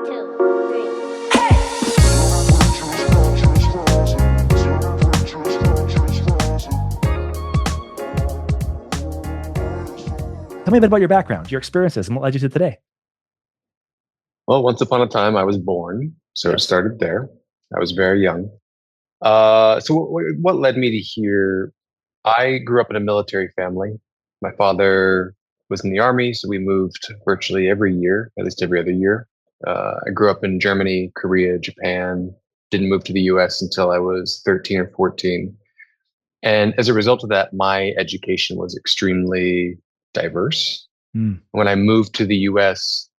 two, three. Tell me a bit about your background, your experiences, and what led you to today. Well, once upon a time, I was born, so it started there. I was very young. What led me to here? I grew up in a military family. My father was in the army, so we moved virtually every year, at least every other year. I grew up in Germany, Korea, Japan. Didn't move to the U.S. until I was 13 or 14. And as a result of that, my education was extremely diverse. Mm. When I moved to the US,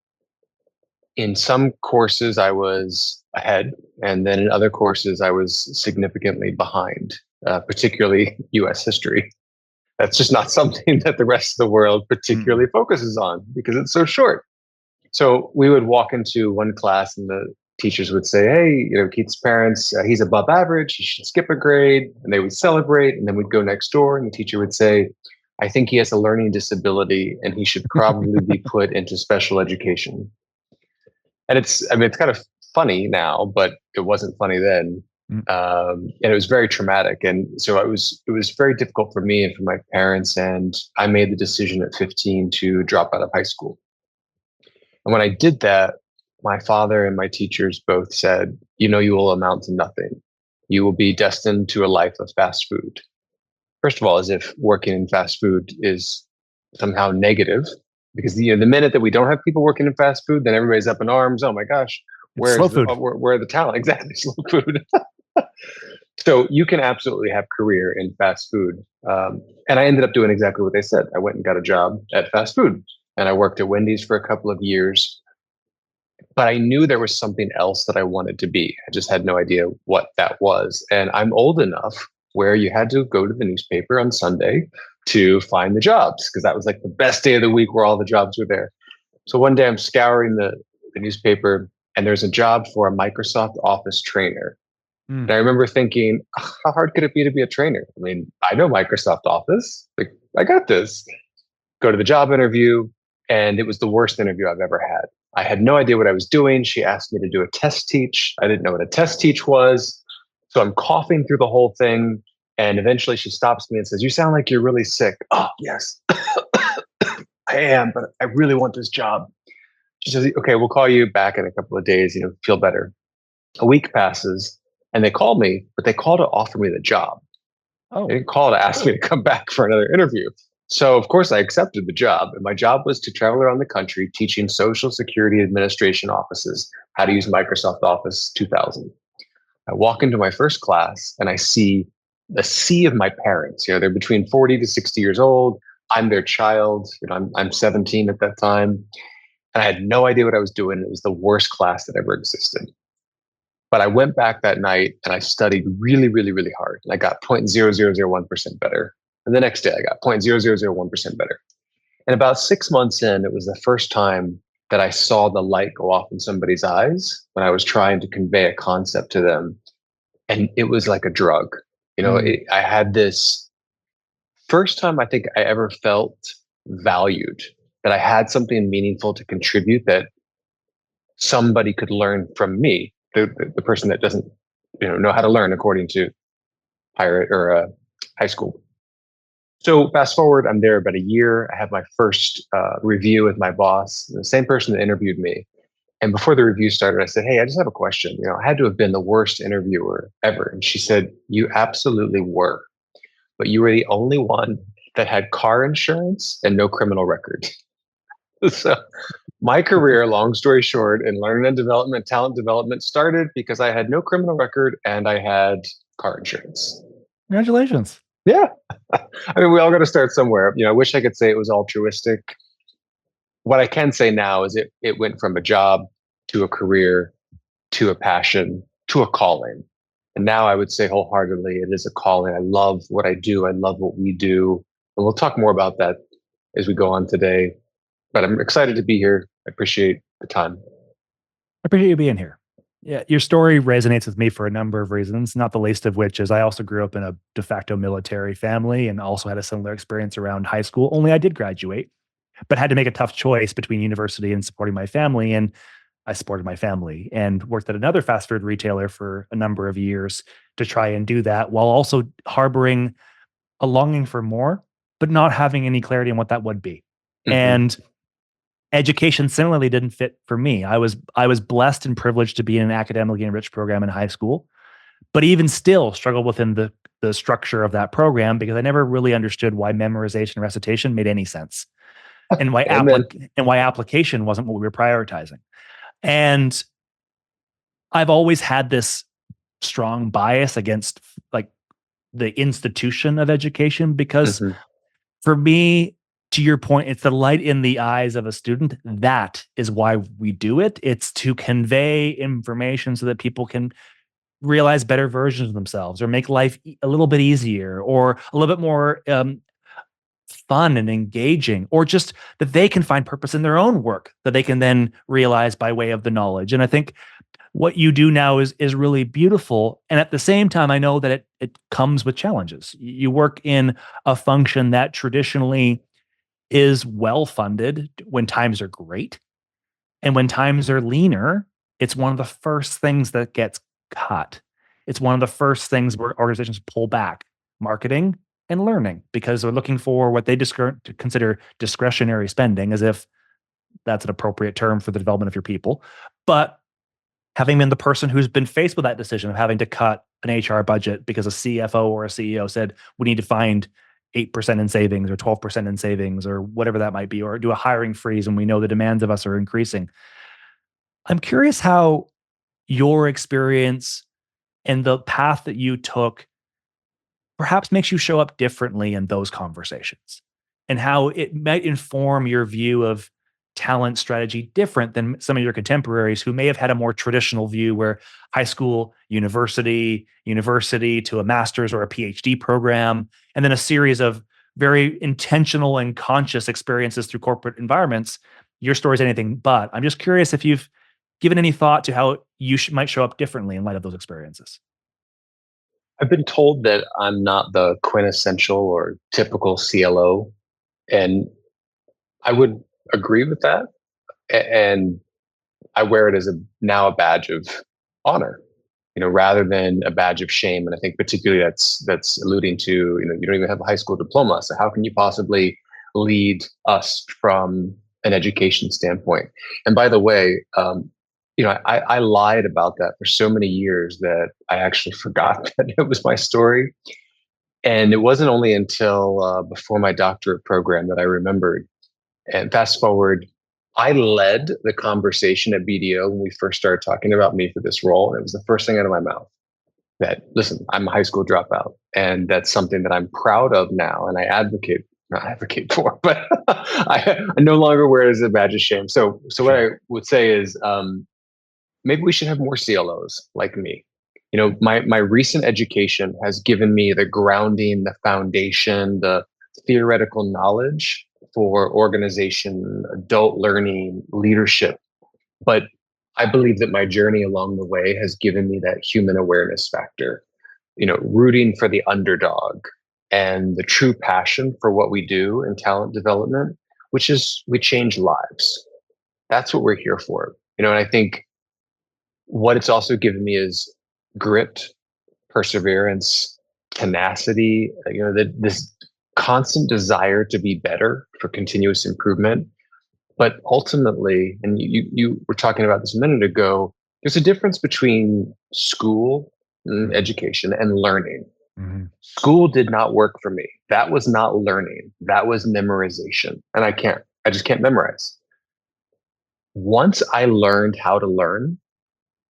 in some courses I was ahead, and then in other courses I was significantly behind, particularly US history. That's just not something that the rest of the world particularly focuses on because it's so short. So we would walk into one class and the teachers would say, hey, Keith's parents, he's above average, he should skip a grade. And they would celebrate. And then we'd go next door and the teacher would say, I think he has a learning disability and he should probably be put into special education. And it's kind of funny now, but it wasn't funny then. And it was very traumatic. And so it was very difficult for me and for my parents. And I made the decision at 15 to drop out of high school. And when I did that, my father and my teachers both said, you will amount to nothing. You will be destined to a life of fast food. First of all, as if working in fast food is somehow negative, because the minute that we don't have people working in fast food, then everybody's up in arms. Oh my gosh, where are the talent? Exactly, slow food. So you can absolutely have career in fast food. And I ended up doing exactly what they said. I went and got a job at fast food. And I worked at Wendy's for a couple of years. But I knew there was something else that I wanted to be. I just had no idea what that was. And I'm old enough where you had to go to the newspaper on Sunday to find the jobs, because that was like the best day of the week where all the jobs were there. So one day I'm scouring the newspaper and there's a job for a Microsoft Office trainer. And I remember thinking, how hard could it be to be a trainer? I mean, I know Microsoft Office. Like, I got this. Go to the job interview. And it was the worst interview I've ever had. I had no idea what I was doing. She asked me to do a test teach. I didn't know what a test teach was. So I'm coughing through the whole thing. And eventually she stops me and says, you sound like you're really sick. Oh, yes, I am, but I really want this job. She says, okay, we'll call you back in a couple of days, feel better. A week passes and they call me, but they call to offer me the job. Oh. They didn't call to ask me to come back for another interview. So, of course, I accepted the job. And my job was to travel around the country teaching Social Security Administration offices how to use Microsoft Office 2000. I walk into my first class and I see the sea of my parents. They're between 40 to 60 years old. I'm their child. I'm 17 at that time. And I had no idea what I was doing. It was the worst class that ever existed. But I went back that night and I studied really, really, really hard. And I got 0.0001% better. And the next day I got 0.0001% better. And about 6 months in, it was the first time that I saw the light go off in somebody's eyes when I was trying to convey a concept to them. And it was like a drug. I had this first time I think I ever felt valued, that I had something meaningful to contribute, that somebody could learn from me, the person that doesn't know how to learn according to high school. So fast forward, I'm there about a year. I have my first review with my boss, the same person that interviewed me. And before the review started, I said, hey, I just have a question. I had to have been the worst interviewer ever. And she said, you absolutely were. But you were the only one that had car insurance and no criminal record. So my career, long story short, in learning and development, talent development started because I had no criminal record and I had car insurance. Congratulations. Yeah. I mean, we all got to start somewhere. I wish I could say it was altruistic. What I can say now is it went from a job to a career to a passion to a calling. And now I would say wholeheartedly, it is a calling. I love what I do. I love what we do. And we'll talk more about that as we go on today. But I'm excited to be here. I appreciate the time. I appreciate you being here. Yeah, your story resonates with me for a number of reasons, not the least of which is I also grew up in a de facto military family and also had a similar experience around high school, only I did graduate, but had to make a tough choice between university and supporting my family. And I supported my family and worked at another fast food retailer for a number of years to try and do that while also harboring a longing for more, but not having any clarity on what that would be. Hmm. And education similarly didn't fit for me. I was blessed and privileged to be in an academically enriched program in high school, but even still struggled within the structure of that program because I never really understood why memorization and recitation made any sense and Amen. why application wasn't what we were prioritizing. And I've always had this strong bias against like the institution of education because Hmm. for me, to your point, it's the light in the eyes of a student. That is why we do it. It's to convey information so that people can realize better versions of themselves or make life a little bit easier or a little bit more fun and engaging, or just that they can find purpose in their own work that they can then realize by way of the knowledge. And I think what you do now is really beautiful. And at the same time, I know that it comes with challenges. You work in a function that traditionally is well funded when times are great. And when times are leaner, it's one of the first things that gets cut. It's one of the first things where organizations pull back marketing and learning because they're looking for what they consider discretionary spending, as if that's an appropriate term for the development of your people. But having been the person who's been faced with that decision of having to cut an HR budget because a CFO or a CEO said, we need to find 8% in savings or 12% in savings or whatever that might be, or do a hiring freeze when we know the demands of us are increasing. I'm curious how your experience and the path that you took perhaps makes you show up differently in those conversations and how it might inform your view of talent strategy different than some of your contemporaries who may have had a more traditional view where high school, university to a master's or a PhD program, and then a series of very intentional and conscious experiences through corporate environments. Your story is anything but. I'm just curious if you've given any thought to how you might show up differently in light of those experiences. I've been told that I'm not the quintessential or typical CLO, and I would agree with that. And I wear it as a badge of honor, rather than a badge of shame. And I think particularly that's alluding to, you don't even have a high school diploma. So how can you possibly lead us from an education standpoint? And by the way, I lied about that for so many years that I actually forgot that it was my story. And it wasn't only until before my doctorate program that I remembered. And fast forward, I led the conversation at BDO when we first started talking about me for this role. And it was the first thing out of my mouth that, listen, I'm a high school dropout. And that's something that I'm proud of now. And I not advocate for, but I no longer wear it as a badge of shame. So what I Sure. would say is maybe we should have more CLOs like me. My recent education has given me the grounding, the foundation, the theoretical knowledge for organization, adult learning, leadership. But I believe that my journey along the way has given me that human awareness factor, rooting for the underdog and the true passion for what we do in talent development, which is we change lives. That's what we're here for. And I think what it's also given me is grit, perseverance, tenacity, this constant desire to be better for continuous improvement. But ultimately, and you were talking about this a minute ago, there's a difference between school and Mhm. education and learning. Mhm. School did not work for me. That was not learning. That was memorization. And I just can't memorize. Once I learned how to learn,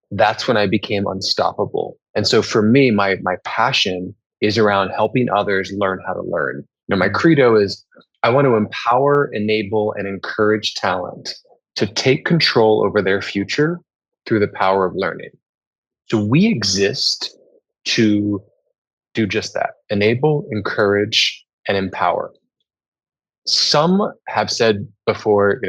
that's when I became unstoppable. And so for me, my passion is around helping others learn how to learn. My Mhm. credo is I want to empower, enable, and encourage talent to take control over their future through the power of learning. So we exist to do just that: enable, encourage, and empower. Some have said before,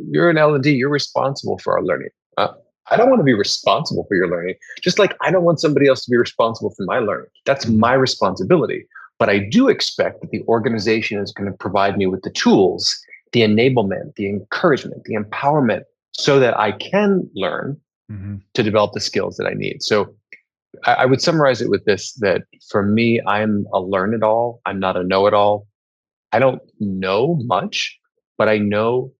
you're an L&D, you're responsible for our learning. I don't want to be responsible for your learning, just like I don't want somebody else to be responsible for my learning. That's Mhm. my responsibility. But I do expect that the organization is going to provide me with the tools, the enablement, the encouragement, the empowerment so that I can learn Mhm. to develop the skills that I need. So I would summarize it with this, that for me, I'm a learn it all. I'm not a know it all. I don't know much, but I know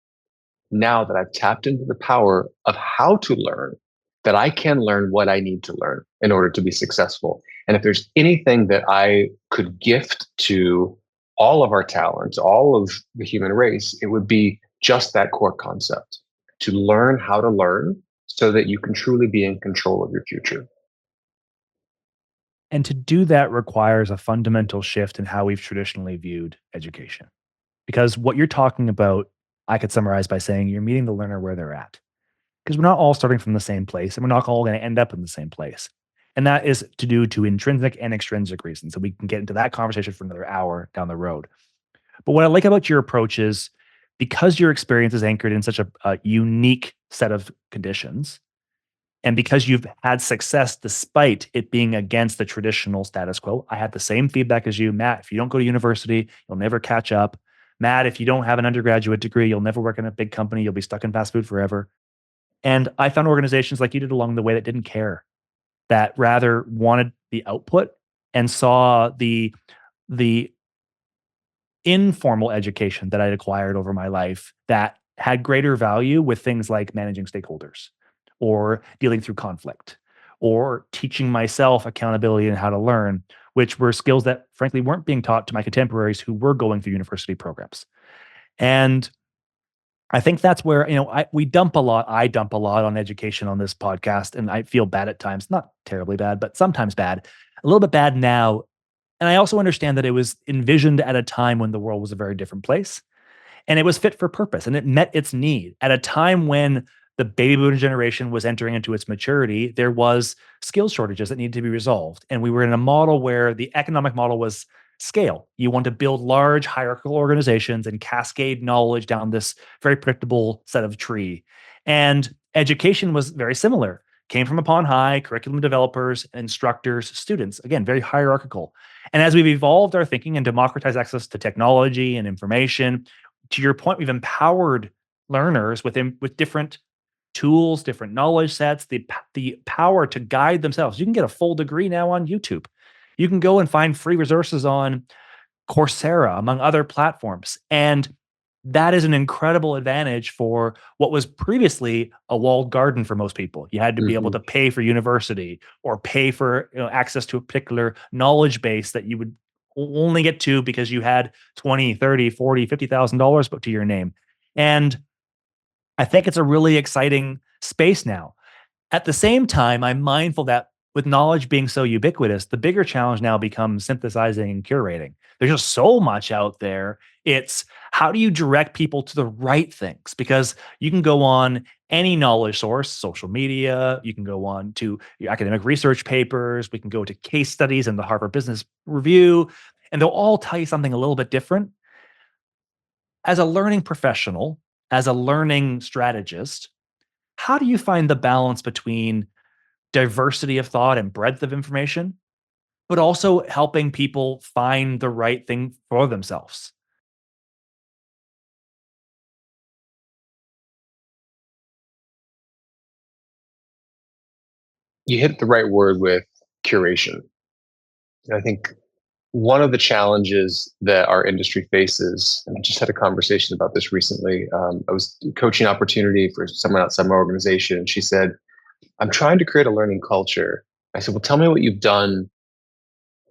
now that I've tapped into the power of how to learn, that I can learn what I need to learn in order to be successful. And if there's anything that I could gift to all of our talents, all of the human race, it would be just that core concept, to learn how to learn so that you can truly be in control of your future. And to do that requires a fundamental shift in how we've traditionally viewed education. Because what you're talking about, I could summarize by saying you're meeting the learner where they're at. Because we're not all starting from the same place and we're not all going to end up in the same place. And that is to due to intrinsic and extrinsic reasons. So we can get into that conversation for another hour down the road. But what I like about your approach is because your experience is anchored in such a unique set of conditions, and because you've had success despite it being against the traditional status quo, I had the same feedback as you. Matt, if you don't go to university, you'll never catch up. Matt, if you don't have an undergraduate degree, you'll never work in a big company. You'll be stuck in fast food forever. And I found organizations like you did along the way that didn't care, that rather wanted the output and saw the informal education that I'd acquired over my life that had greater value with things like managing stakeholders or dealing through conflict or teaching myself accountability and how to learn, which were skills that frankly weren't being taught to my contemporaries who were going through university programs. And I think that's where, we dump a lot. I dump a lot on education on this podcast, and I feel bad at times, not terribly bad, but sometimes bad, a little bit bad now. And I also understand that it was envisioned at a time when the world was a very different place and it was fit for purpose and it met its need at a time when the baby boomer generation was entering into its maturity. There was skill shortages that needed to be resolved, and we were in a model where the economic model was scale. You want to build large hierarchical organizations and cascade knowledge down this very predictable set of tree. And education was very similar, came from upon high, curriculum developers, instructors, students, again, very hierarchical. And as we've evolved our thinking and democratized access to technology and information, to your point, we've empowered learners with different tools, different knowledge sets, the power to guide themselves. You can get a full degree now on YouTube. You can go and find free resources on Coursera, among other platforms. And that is an incredible advantage for what was previously a walled garden for most people. You had to be able Mhm. to pay for university or pay for access to a particular knowledge base that you would only get to because you had 20, 30, 40, $50,000 put to your name. And I think it's a really exciting space now. At the same time, I'm mindful that with knowledge being so ubiquitous, the bigger challenge now becomes synthesizing and curating. There's just so much out there. It's how do you direct people to the right things? Because you can go on any knowledge source, social media, you can go on to your academic research papers, we can go to case studies in the Harvard Business Review, and they'll all tell you something a little bit different. As a learning professional, as a learning strategist, how do you find the balance between diversity of thought and breadth of information, but also helping people find the right thing for themselves? You hit the right word with curation. I think one of the challenges that our industry faces, and I just had a conversation about this recently. I was coaching opportunity for someone outside my organization, and she said, "I'm trying to create a learning culture." I said, "Well, tell me what you've done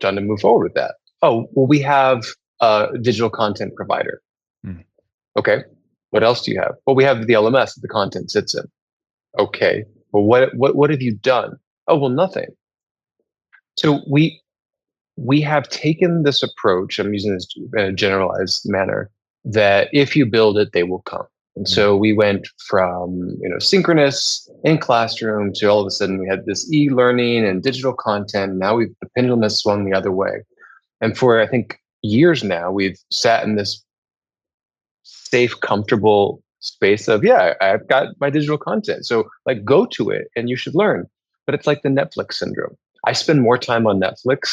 to move forward with that." "Oh, well, we have a digital content provider." Mm. "Okay, what else do you have?" "Well, we have the LMS that the content sits in." "Okay, well, what have you done?" "Oh, well, nothing." So we have taken this approach, I'm using this in a generalized manner, that if you build it, they will come. And Mm. so we went from, synchronous in classroom to all of a sudden we had this e-learning and digital content. Now the pendulum has swung the other way. And for I think years now, we've sat in this safe, comfortable space of, yeah, I've got my digital content. So like go to it and you should learn. But it's like the Netflix syndrome. I spend more time on Netflix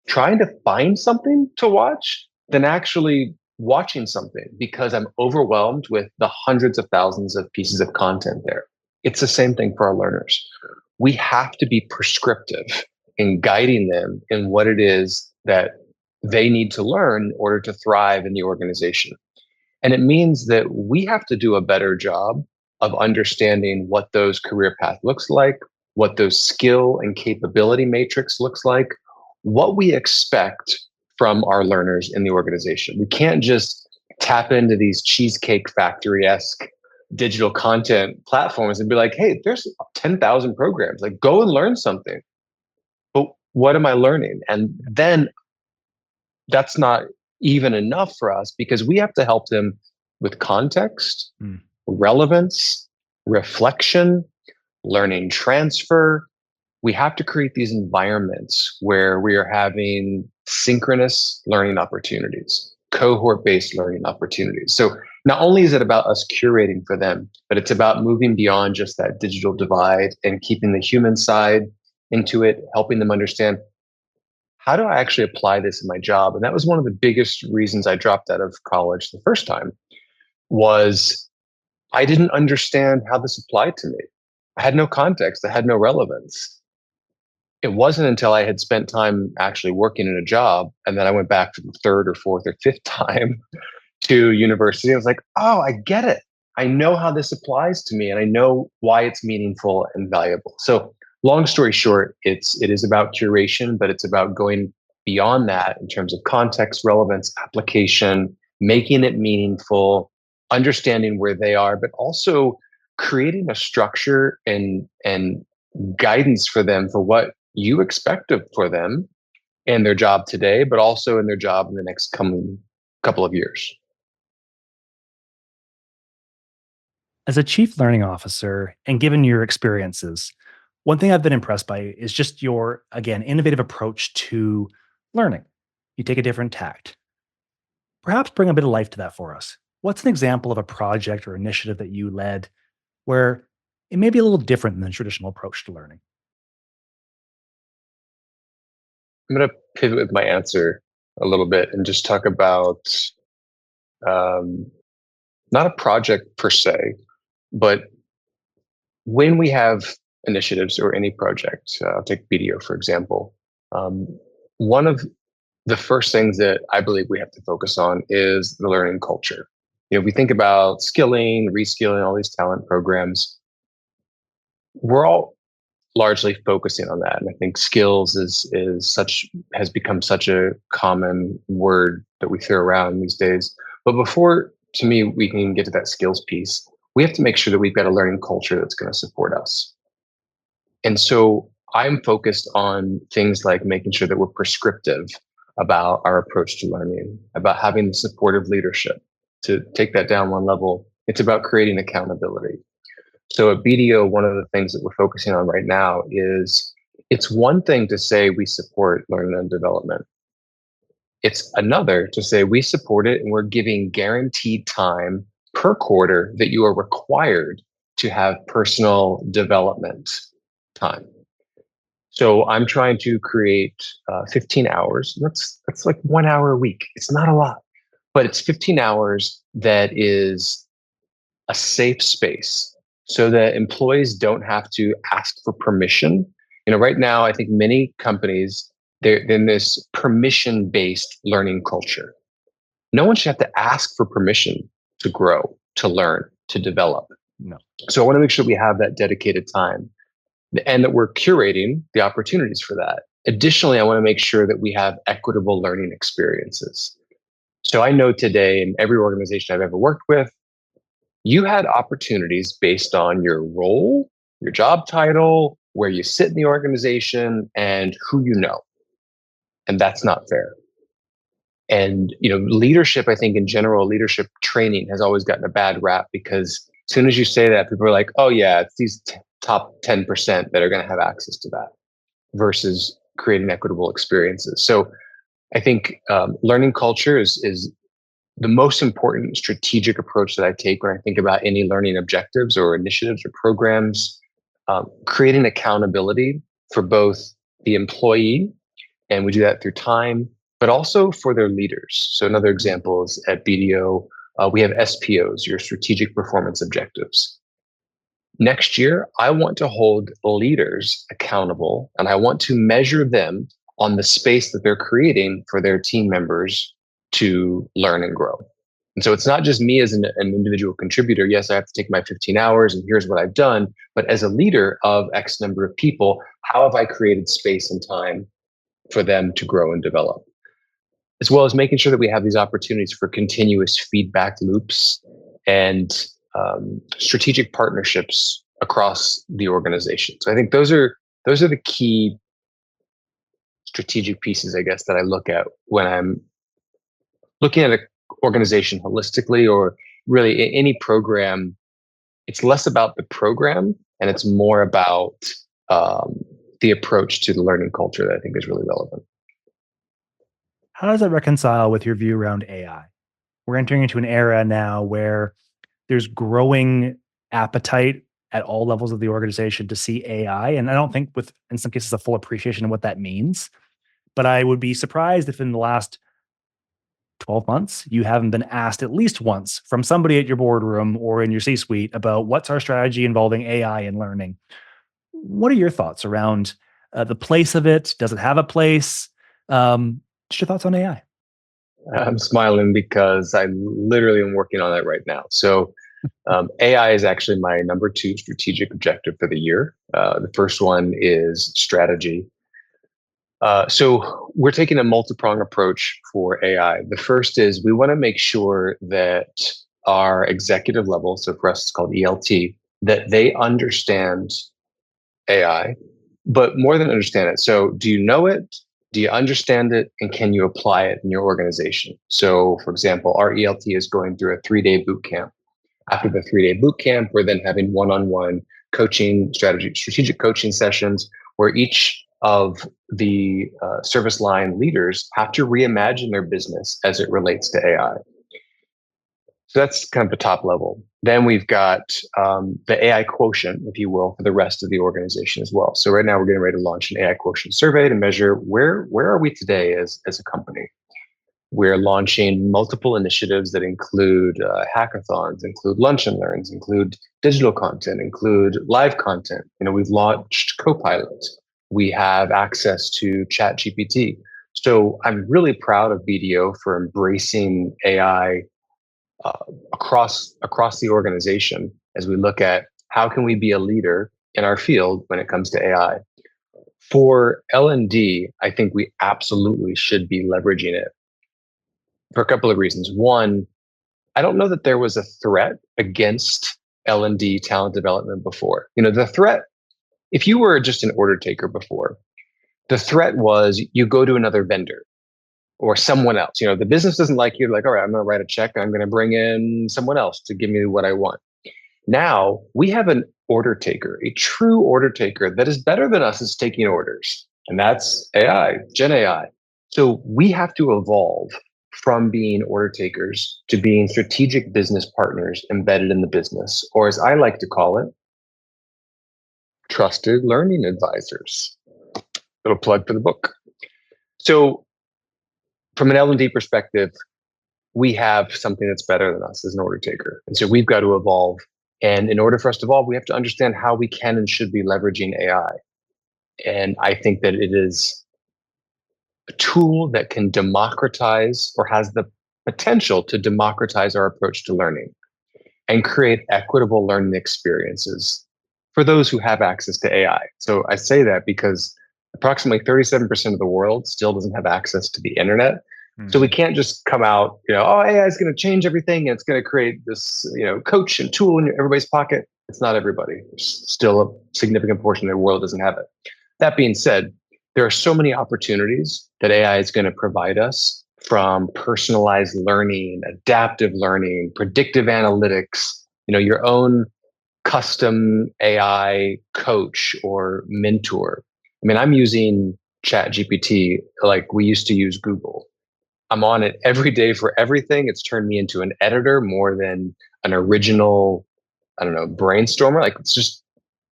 trying to find something to watch than actually watching something because I'm overwhelmed with the hundreds of thousands of pieces of content there. It's the same thing for our learners. We have to be prescriptive in guiding them in what it is that they need to learn in order to thrive in the organization. And it means that we have to do a better job of understanding what those career path looks like, what those skill and capability matrix looks like, what we expect from our learners in the organization. We can't just tap into these Cheesecake Factory-esque digital content platforms and be like, hey, there's 10,000 programs. Like, go and learn something. But what am I learning? And then that's not even enough for us because we have to help them with context, Mm. relevance, reflection, learning transfer. We have to create these environments where we are having synchronous learning opportunities, cohort based learning opportunities. So not only is it about us curating for them, but it's about moving beyond just that digital divide and keeping the human side into it, helping them understand how do I actually apply this in my job? And that was one of the biggest reasons I dropped out of college the first time was I didn't understand how this applied to me. I had no context. I had no relevance. It wasn't until I had spent time actually working in a job and then I went back for the third or fourth or fifth time to university. I was like, oh, I get it. I know how this applies to me and I know why it's meaningful and valuable. So long story short, it is about curation, but it's about going beyond that in terms of context, relevance, application, making it meaningful, understanding where they are, but also creating a structure and guidance for them for what you expect of for them in their job today, but also in their job in the next coming couple of years. As a chief learning officer, and given your experiences, one thing I've been impressed by is just your, again, innovative approach to learning. You take a different tact. Perhaps bring a bit of life to that for us. What's an example of a project or initiative that you led where it may be a little different than the traditional approach to learning? I'm going to pivot with my answer a little bit and just talk about um, not a project per se, but when we have initiatives or any project, I'll take BDO for example. Um, one of the first things that I believe we have to focus on is the learning culture. You know, we think about skilling, reskilling, all these talent programs. We're all largely focusing on that. And I think skills is such has become such a common word that we throw around these days. But before to me we can get to that skills piece, we have to make sure that we've got a learning culture that's going to support us. And so I'm focused on things like making sure that we're prescriptive about our approach to learning, about having the supportive leadership. To take that down one level, it's about creating accountability. So at BDO, one of the things that we're focusing on right now is it's one thing to say we support learning and development. It's another to say we support it and we're giving guaranteed time per quarter that you are required to have personal development time. So I'm trying to create 15 hours. That's like 1 hour a week. It's not a lot, but it's 15 hours that is a safe space so that employees don't have to ask for permission. You know, right now, I think many companies, they're in this permission based learning culture. No one should have to ask for permission to grow, to learn, to develop. No. So I want to make sure we have that dedicated time and that we're curating the opportunities for that. Additionally, I want to make sure that we have equitable learning experiences. So I know today in every organization I've ever worked with, you had opportunities based on your role, your job title, where you sit in the organization, and who you know. And that's not fair. And you know, leadership, I think in general, leadership training has always gotten a bad rap because as soon as you say that, people are like, "Oh yeah, it's these top 10% that are going to have access to that," versus creating equitable experiences. So I think learning culture is the most important strategic approach that I take when I think about any learning objectives or initiatives or programs, creating accountability for both the employee, and we do that through time, but also for their leaders. So another example is at BDO, we have SPOs, your strategic performance objectives. Next year, I want to hold leaders accountable and I want to measure them on the space that they're creating for their team members to learn and grow. And so it's not just me as an individual contributor. Yes, I have to take my 15 hours and here's what I've done. But as a leader of X number of people, how have I created space and time for them to grow and develop? As well as making sure that we have these opportunities for continuous feedback loops and strategic partnerships across the organization. So I think those are the key strategic pieces, I guess, that I look at when I'm looking at an organization holistically, or really any program. It's less about the program and it's more about um, the approach to the learning culture that I think is really relevant. How does that reconcile with your view around AI? We're entering into an era now where there's growing appetite at all levels of the organization to see AI. And I don't think with, in some cases, a full appreciation of what that means. But I would be surprised if in the last 12 months, you haven't been asked at least once from somebody at your boardroom or in your C suite about what's our strategy involving AI and learning. What are your thoughts around the place of it? Does it have a place? Just your thoughts on AI. I'm smiling because I literally am working on that right now. So AI is actually my number two strategic objective for the year. The first one is strategy. So we're taking a multi-pronged approach for AI. The first is we want to make sure that our executive level, so for us it's called ELT, that they understand AI, but more than understand it. So do you know it? Do you understand it? And can you apply it in your organization? So, for example, our ELT is going through a 3-day boot camp. After the 3-day boot camp, we're then having one-on-one coaching strategic coaching sessions where each of the service line leaders have to reimagine their business as it relates to AI. So that's kind of the top level. Then we've got the AI quotient, if you will, for the rest of the organization as well. So right now we're getting ready to launch an AI quotient survey to measure where are we today as a company. We're launching multiple initiatives that include hackathons, include lunch and learns, include digital content, include live content. We've launched Copilot. We have access to Chat GPT. So I'm really proud of BDO for embracing AI uh, across the organization as we look at how can we be a leader in our field when it comes to AI. For L&D, I think we absolutely should be leveraging it for a couple of reasons. One, I don't know that there was a threat against L&D talent development before. The threat, if you were just an order taker before, the threat was you go to another vendor or someone else. The business doesn't like you. Like, all right, I'm going to write a check. I'm going to bring in someone else to give me what I want. Now we have an order taker, a true order taker that is better than us is taking orders. And that's AI, Gen AI. So we have to evolve from being order takers to being strategic business partners embedded in the business, or as I like to call it, trusted learning advisors. Little plug for the book. So from an L&D perspective, we have something that's better than us as an order taker. And so we've got to evolve. And in order for us to evolve, we have to understand how we can and should be leveraging AI. And I think that it is a tool that can democratize or has the potential to democratize our approach to learning and create equitable learning experiences for those who have access to AI. So I say that because approximately 37% of the world still doesn't have access to the internet. So we can't just come out, oh, AI is going to change everything and it's going to create this, coach and tool in everybody's pocket. It's not everybody. There's still a significant portion of the world doesn't have it. That being said, there are so many opportunities that AI is going to provide us, from personalized learning, adaptive learning, predictive analytics, your own custom AI coach or mentor. I mean, I'm using Chat GPT like we used to use Google. I'm on it every day for everything. It's turned me into an editor more than an original, I don't know, brainstormer. Like it's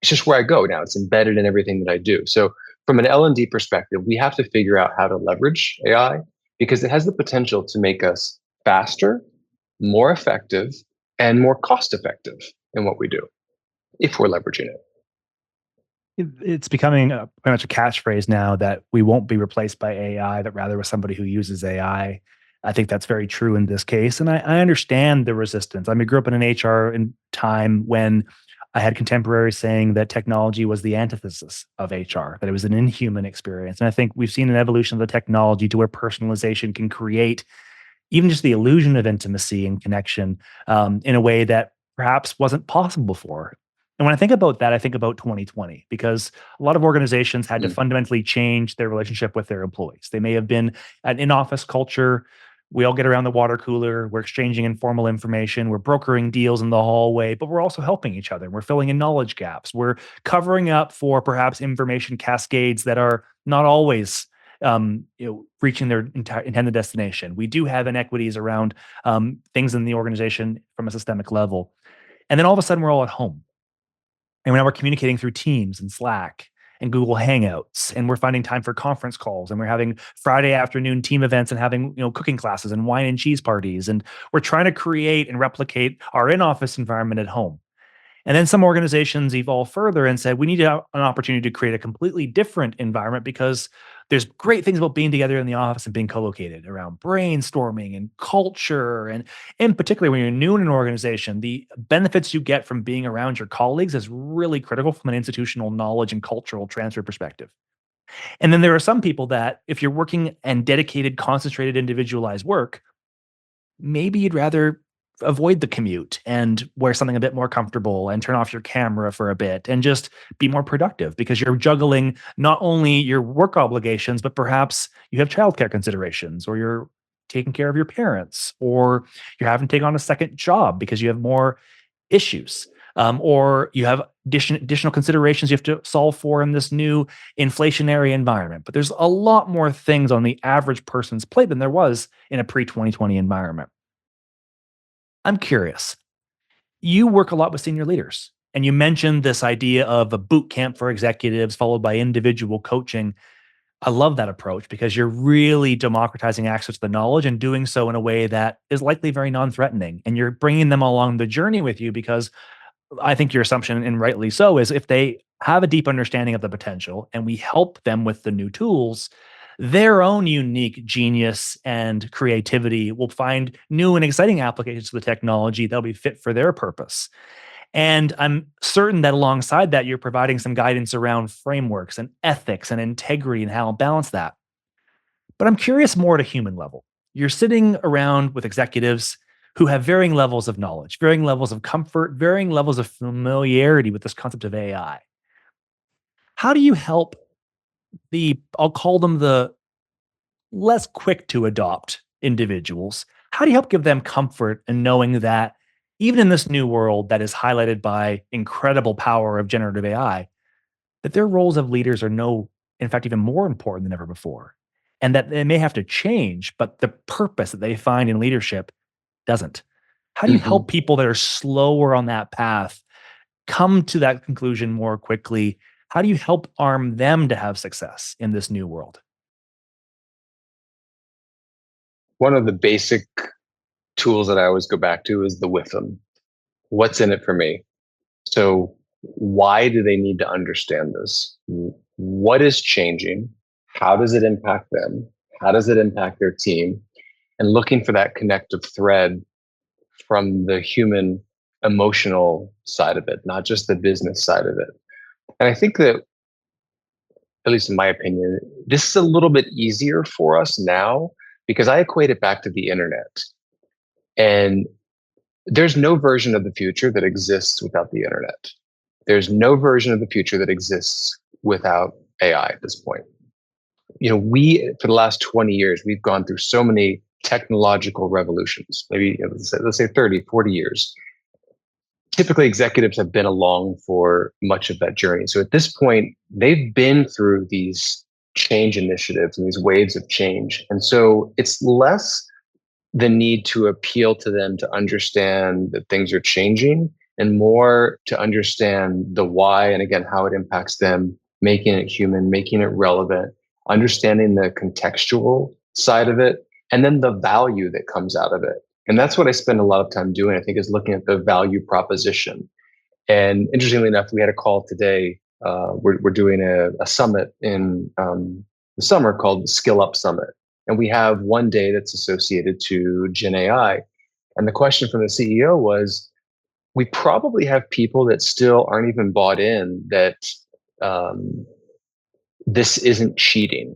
just where I go now. It's embedded in everything that I do. So from an L&D perspective, we have to figure out how to leverage AI because it has the potential to make us faster, more effective, and more cost effective in what we do if we're leveraging it. It's becoming pretty much a catchphrase now that we won't be replaced by AI, that rather with somebody who uses AI. I think that's very true in this case. And I understand the resistance. I mean, I grew up in an HR time when I had contemporaries saying that technology was the antithesis of HR, that it was an inhuman experience. And I think we've seen an evolution of the technology to where personalization can create even just the illusion of intimacy and connection in a way that perhaps wasn't possible before. And when I think about that, I think about 2020 because a lot of organizations had to Mm. fundamentally change their relationship with their employees. They may have been an in office culture. We all get around the water cooler. We're exchanging informal information. We're brokering deals in the hallway, but we're also helping each other. We're filling in knowledge gaps. We're covering up for perhaps information cascades that are not always reaching their entire intended destination. We do have inequities around things in the organization from a systemic level. And then all of a sudden, we're all at home. And now we're communicating through Teams and Slack and Google Hangouts. And we're finding time for conference calls. And we're having Friday afternoon team events and having cooking classes and wine and cheese parties. And we're trying to create and replicate our in office environment at home. And then some organizations evolve further and said, we need an opportunity to create a completely different environment because there's great things about being together in the office and being co-located around brainstorming and culture. And in particular, when you're new in an organization, the benefits you get from being around your colleagues is really critical from an institutional knowledge and cultural transfer perspective. And then there are some people that if you're working and dedicated, concentrated, individualized work, maybe you'd rather avoid the commute and wear something a bit more comfortable and turn off your camera for a bit and just be more productive because you're juggling not only your work obligations, but perhaps you have childcare considerations or you're taking care of your parents or you're having to take on a second job because you have more issues. Or you have additional considerations you have to solve for in this new inflationary environment. But there's a lot more things on the average person's plate than there was in a pre 2020 environment. I'm curious. You work a lot with senior leaders, and you mentioned this idea of a boot camp for executives followed by individual coaching. I love that approach because you're really democratizing access to the knowledge and doing so in a way that is likely very non threatening. And you're bringing them along the journey with you because I think your assumption, and rightly so, is if they have a deep understanding of the potential and we help them with the new tools, their own unique genius and creativity will find new and exciting applications to the technology that'll be fit for their purpose. And I'm certain that alongside that, you're providing some guidance around frameworks and ethics and integrity and how to balance that. But I'm curious more at a human level. You're sitting around with executives who have varying levels of knowledge, varying levels of comfort, varying levels of familiarity with this concept of AI. How do you help I'll call them the less quick to adopt individuals? How do you help give them comfort in knowing that even in this new world that is highlighted by incredible power of generative AI, that their roles of leaders are in fact, even more important than ever before? And that they may have to change, but the purpose that they find in leadership doesn't. How do you Mhm. help people that are slower on that path come to that conclusion more quickly? How do you help arm them to have success in this new world? One of the basic tools that I always go back to is the with them. What's in it for me? So, why do they need to understand this? What is changing? How does it impact them? How does it impact their team? And looking for that connective thread from the human emotional side of it, not just the business side of it. And I think that, at least in my opinion, this is a little bit easier for us now because I equate it back to the internet. And there's no version of the future that exists without the internet. There's no version of the future that exists without AI at this point. We, for the last 20 years, we've gone through so many technological revolutions, maybe let's say 30, 40 years. Typically, executives have been along for much of that journey. So at this point, they've been through these change initiatives and these waves of change. And so it's less the need to appeal to them to understand that things are changing and more to understand the why and again how it impacts them, making it human, making it relevant, understanding the contextual side of it, and then the value that comes out of it. And that's what I spend a lot of time doing, I think, is looking at the value proposition. And interestingly enough, we had a call today. We're doing a summit in the summer called Skill Up Summit. And we have one day that's associated to Gen AI. And the question from the CEO was, we probably have people that still aren't even bought in that um, this isn't cheating.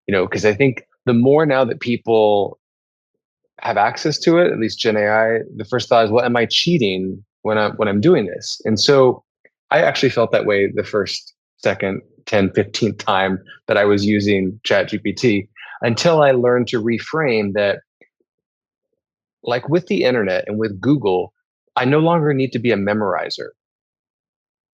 Because I think the more now that people have access to it, at least Gen AI, the first thought is, well, am I cheating when I'm doing this? And so I actually felt that way the first, second, 10, 15th time that I was using ChatGPT, until I learned to reframe that, like with the internet and with Google, I no longer need to be a memorizer.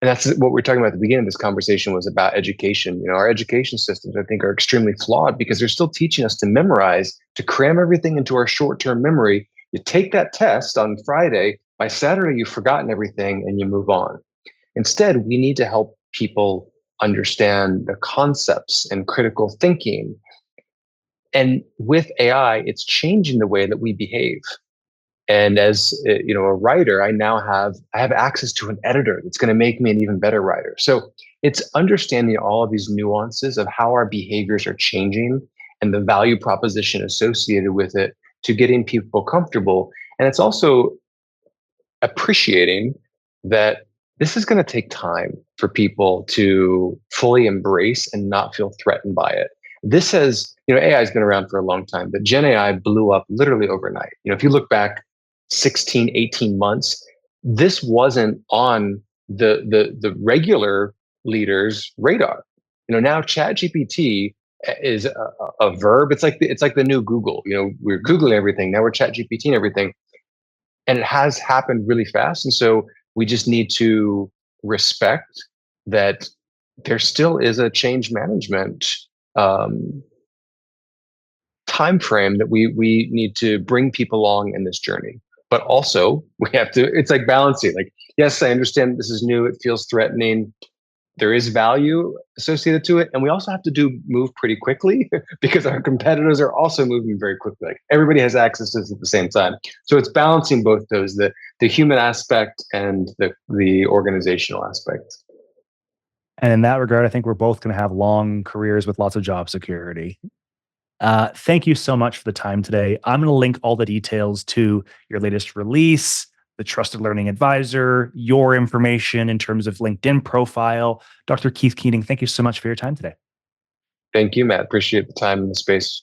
And that's what we're talking about at the beginning of this conversation, was about education. Our education systems, I think, are extremely flawed because they're still teaching us to memorize, to cram everything into our short-term memory. You take that test on Friday, by Saturday, you've forgotten everything and you move on. Instead, we need to help people understand the concepts and critical thinking. And with AI, it's changing the way that we behave. And as a writer, I have access to an editor that's going to make me an even better writer. So it's understanding all of these nuances of how our behaviors are changing and the value proposition associated with it, to getting people comfortable. And it's also appreciating that this is going to take time for people to fully embrace and not feel threatened by it. This has, AI has been around for a long time, but Gen AI blew up literally overnight. If you look back 16, 18 months, this wasn't on the regular leaders' radar. Now ChatGPT is a verb. It's like the new Google. We're Googling everything. Now we're ChatGPT everything. And it has happened really fast. And so we just need to respect that there still is a change management um, time frame that we need to bring people along in this journey. But also we have to, it's like balancing. Like, yes, I understand this is new, it feels threatening, there is value associated to it, and we also have to move pretty quickly because our competitors are also moving very quickly. Like, everybody has access to this at the same time, so it's balancing both those, the human aspect and the organizational aspect. And in that regard, I think we're both going to have long careers with lots of job security. Thank you so much for the time today. I'm going to link all the details to your latest release, the Trusted Learning Advisor, your information in terms of LinkedIn profile. Dr. Keith Keating, thank you so much for your time today. Thank you, Matt. Appreciate the time and the space.